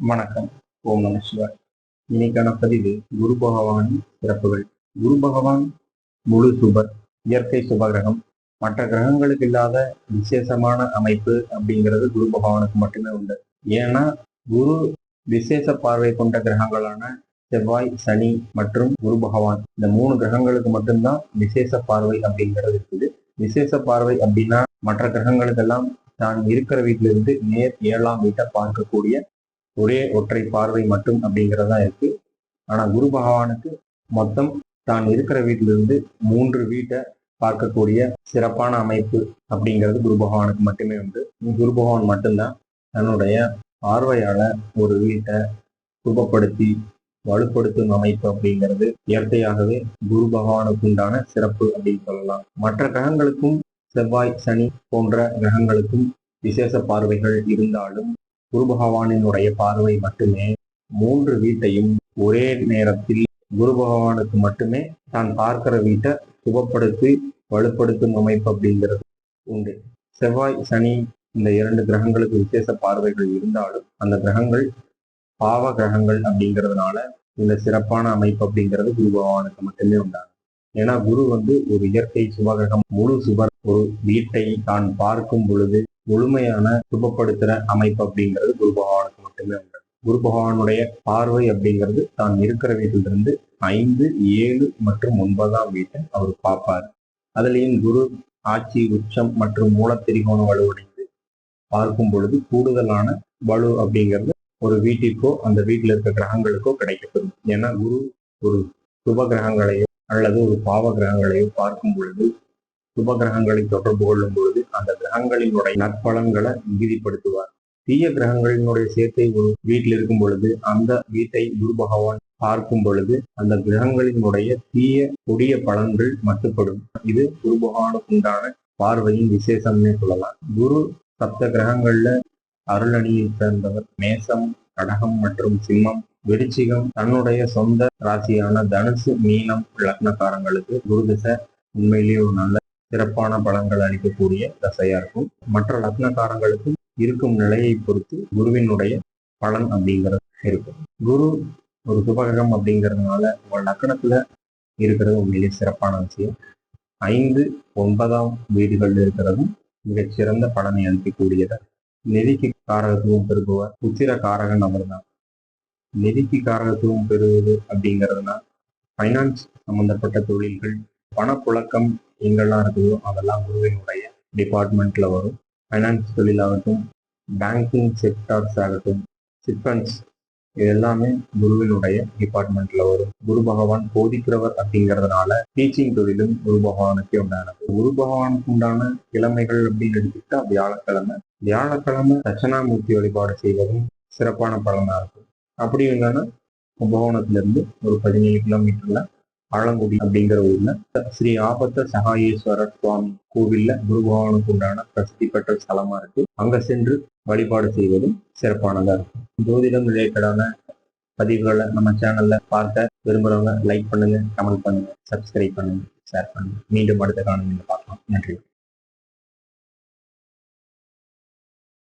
வணக்கம். ஓம் நம சிவாய். இன்னைக்கான பதிவு குரு பகவானின் சிறப்புகள். குரு பகவான் முழு சுபர், இயற்கை சுபகிரகம். மற்ற கிரகங்களுக்கு இல்லாத விசேஷமான அமைப்பு அப்படிங்கிறது குரு பகவானுக்கு மட்டுமே உண்டு. ஏன்னா குரு விசேஷ பார்வை கொண்ட கிரகங்களான செவ்வாய், சனி மற்றும் குரு பகவான், இந்த 3 கிரகங்களுக்கு மட்டும்தான் விசேஷ பார்வை அப்படிங்கிறது இருக்குது. விசேஷ பார்வை அப்படின்னா மற்ற கிரகங்களுக்கெல்லாம் தான் இருக்கிற வீட்டிலிருந்து நேர் 7ஆம் வீட்டை பார்க்கக்கூடிய ஒரே ஒற்றை பார்வை மட்டும் அப்படிங்கிறதா இருக்கு. ஆனா குரு பகவானுக்கு மொத்தம் தான் இருக்கிற வீட்டிலிருந்து 3 வீட்டை பார்க்கக்கூடிய சிறப்பான அமைப்பு அப்படிங்கிறது குரு பகவானுக்கு மட்டுமே உண்டு. குரு பகவான் மட்டும்தான் தன்னுடைய பார்வையால ஒரு வீட்டை சுபப்படுத்தி வலுப்படுத்தும் அமைப்பு அப்படிங்கிறது இயற்கையாகவே குரு பகவானுக்கு உண்டான சிறப்பு அப்படின்னு சொல்லலாம். மற்ற கிரகங்களுக்கும் செவ்வாய், சனி போன்ற கிரகங்களுக்கும் விசேஷ பார்வைகள் இருந்தாலும் குரு பகவானினுடைய பார்வை மட்டுமே 3 வீட்டையும் ஒரே நேரத்தில் குரு பகவானுக்கு மட்டுமே தான் பார்க்கிற வீட்டை சுபப்படுத்தி வலுப்படுத்தும் அமைப்பு அப்படிங்கிறது உண்டு. செவ்வாய், சனி இந்த 2 கிரகங்களுக்கு விசேஷ பார்வைகள் இருந்தாலும் அந்த கிரகங்கள் பாவ கிரகங்கள் அப்படிங்கிறதுனால இந்த சிறப்பான அமைப்பு அப்படிங்கிறது குரு பகவானுக்கு மட்டுமே உண்டாகும். ஏன்னா குரு ஒரு இயற்கை சுபகிரகம், முழு சுபர். ஒரு வீட்டை தான் பார்க்கும் பொழுது முழுமையான சுபப்படுத்துற அமைப்பு அப்படிங்கிறது குரு பகவானுக்கு மட்டுமே உண்டு. குரு பகவானுடைய பார்வை அப்படிங்கிறது தான் இருக்கிற வீட்டிலிருந்து 5, 7 மற்றும் 9ஆம் வீட்டை அவர் பார்ப்பார். அதுலேயும் குரு ஆட்சி, உச்சம் மற்றும் மூலத்திரிகோண வலுவடைந்து பார்க்கும் பொழுது கூடுதலான வலு அப்படிங்கிறது ஒரு வீட்டிற்கோ அந்த வீட்டில் இருக்க கிரகங்களுக்கோ கிடைக்கப்பெறும். ஏன்னா குரு ஒரு சுப கிரகங்களையோ அல்லது ஒரு பாவ கிரகங்களையோ பார்க்கும் பொழுது, சுப கிரகங்களை தொடர்பு கொள்ளும் பொழுது அந்த கிரகங்களினுடைய நற்பலன்களை மிகுதிப்படுத்துவார். தீய கிரகங்களினுடைய சேர்க்கை ஒரு வீட்டில் இருக்கும் பொழுது அந்த வீட்டை குரு பகவான் பார்க்கும் பொழுது அந்த கிரகங்களினுடைய தீய கொடிய பலன்கள் மட்டுப்படும். இது குரு பகவானுக்கு உண்டான பார்வையின் விசேஷம்னே சொல்லலாம். குரு சப்த கிரகங்கள்ல அருளணியை சேர்ந்தவர். மேசம், கடகம் மற்றும் சிம்மம், விருச்சிகம் தன்னுடைய சொந்த ராசியான தனுசு, மீனம் லக்னக்காரங்களுக்கு குரு திசை உண்மையிலேயே ஒரு நல்ல சிறப்பான பலன்கள் அளிக்கக்கூடிய தசையா இருக்கும். மற்ற லக்னக்காரங்களுக்கும் இருக்கும் நிலையை பொறுத்து குருவினுடைய பலன் அப்படிங்கிறது இருக்கும். குரு ஒரு சுபகிரகம் அப்படிங்கிறதுனால உங்கள் லக்னத்துல இருக்கிறது உண்மையிலேயே சிறப்பான விஷயம். 5, 9ஆம் வீடுகள் இருக்கிறதும் மிகச்சிறந்த பலனை அளிக்கக்கூடியது. நிதிக்கு காரகத்துவம் பெறுபவர் உச்சிர காரகன் அவர் தான். நிதிக்கு காரகத்துவம் பெறுவது அப்படிங்கிறதுனா ஃபைனான்ஸ் சம்பந்தப்பட்ட தொழில்கள், பணப்புழக்கம் எங்கெல்லாம் இருக்குதோ அதெல்லாம் குருவினுடைய டிபார்ட்மெண்ட்ல வரும். ஃபைனான்ஸ் தொழிலாகட்டும், பேங்கிங் செக்டார்ஸ் ஆகட்டும், சிட்ஃபண்ட்ஸ், இது எல்லாமே குருவினுடைய டிபார்ட்மெண்ட்ல வரும். குரு பகவான் போதிக்கிறவர் அப்படிங்கிறதுனால டீச்சிங் தொழிலும் குரு பகவானுக்கே உண்டானது. குரு பகவானுக்கு உண்டான கிழமைகள் அப்படின்னு எடுத்துக்கிட்டா வியாழக்கிழமை தட்சணாமூர்த்தி வழிபாடு செய்வதும் சிறப்பான பலனா இருக்கும். அப்படி இல்லைன்னா கும்பகோணத்திலிருந்து ஒரு 17 கிலோமீட்டர்ல ஆலங்குடி அப்படிங்கிற ஊர்ல ஸ்ரீ ஆபத்த சகாயேஸ்வரர் சுவாமி கோவில்ல குரு பகவானுக்கு உண்டான பிரசித்தி பெற்ற ஸ்தலமா இருக்கு. அங்க சென்று வழிபாடு செய்வதும் சிறப்பானதா இருக்கும். ஜோதிடம் ரிலேட்டடான பதிவுகளை நம்ம சேனல்ல பார்க்க விரும்புறவங்க லைக் பண்ணுங்க, கமெண்ட் பண்ணுங்க, சப்ஸ்கிரைப் பண்ணுங்க, ஷேர் பண்ணுங்க. மீண்டும் அடுத்த காணொளியில் பார்க்கலாம். நன்றி.